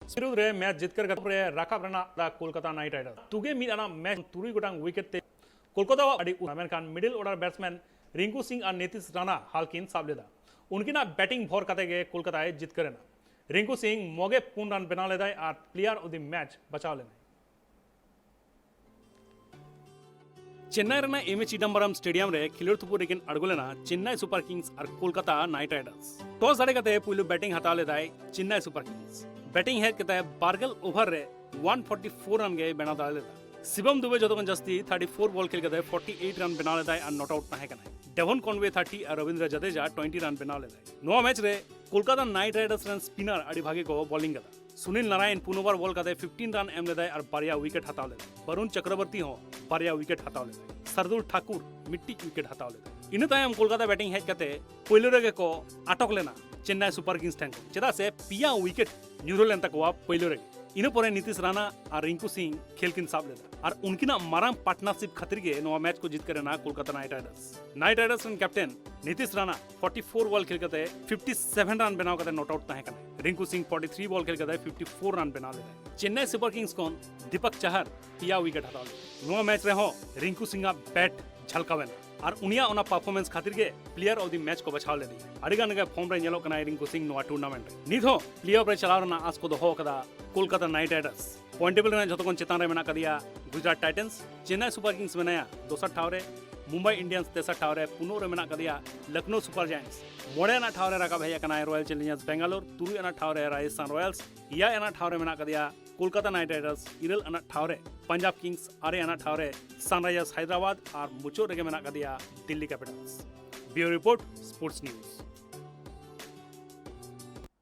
विरुद्ध रे मैच जितकर रे राकाब रना दा कोलकाता नाइट राइडर तुगे मी आना मैच तुरुई गोटांग विकेट ते कोलकाता अडी मेनखान middle order batsman Rinku Singh और नीतीश राणा हालकिन साब लेदा उनकिना बैटिंग भर काते गे कोलकाता जितकरेना रिंकू सिंह मोगे 4 रन बना लेदा और प्लेयर ऑफ द मैच बचाव लेना चेन्नई रना एम ए चिदम्बरम स्टेडियम रे खिलोड़ तुपुर लेकिन अड़गोलेना चेन्नई सुपर किंग्स और कोलकाता नाइट राइडर्स टॉस दाड़े कते पुइलु बैटिंग हता लेदा चेन्नई सुपर किंग्स बैटिंग हेड कते बारगल ओवर रे 144 रन गे बना दाड़े लेदा शिवम दुबे जतोकन जस्ती 34 बॉल खेल कते 48 रन बना लेदा और नॉट आउट ताहे कना डेवन कॉनवे 30 और रविंद्र जडेजा 20 रन बना लेदा नो मैच रे Kolkata Knight Riders run spinner अड़ी भागे को बॉलिंग कदा सुनील नारायण पुनोबार बॉल कते 15 रन एम लेदा और बारिया विकेट हता लेदा वरुण चक्रवर्ती हो बारिया विकेट हता लेदा सरदुल ठाकुर मिट्टी विकेट हताव लेदा इन तायम कोलकाता बैटिंग हेज कते पहिलो रेगे को आटक लेना चेन्नई सुपर किंग्स ठें चेदा से पिया विकेट न्यूरोलेन तकवा पहिलो रेगे इन परे नीतीश राणा और रिंकू सिंह खेल किन साब लेदा और उनकिना मारांग पार्टनरशिप खातिर गे नवा मैच को जीत करे ना Kolkata Knight Riders run captain Nitish Rana 44 ball खेल कते 57 रन बनाव कते नॉट आउट ताहे कने रिंकू सिंह 43 बॉल खेल कते 54 रन बना लेदा चेन्नई सुपर किंग्स कोन दीपक चहर पिया विकेट हताव लेदा नवा मैच रे हो रिंकू सिंह बैट झलकावेना और उनिया ओना परफॉर्मेंस खातिर गे प्लेयर ऑफ द मैच को बचाव लेदी अडिगान गे फॉर्म रे नेलो कना रिंकू सिंह नवा टूर्नामेंट नित हो प्ले ऑफ रे चलाव रना आस को दो कदा Kolkata Knight Riders point table रे जतोकन चेतान रे मेना कदिया Gujarat Titans Chennai Super Kings मेनाया दोसर ठाव रे मुंबई इंडियंस तेसर ठाव रे पुनो रे मेना कदिया लखनऊ सुपर जायंट्स मोड़े आना ठाव रे राका भैया कना रॉयल चैलेंजर्स बेंगालोर तुरु आना ठाव रे राजस्थान रॉयल्स या आना ठाव रे मेना कदिया कोलकाता नाइट राइडर्स इरल आना ठाव रे पंजाब किंग्स आरे आना ठाव रे सनराइजर्स हैदराबाद और मुचो रेगे मेना कदिया Delhi Capitals bureau report sports news.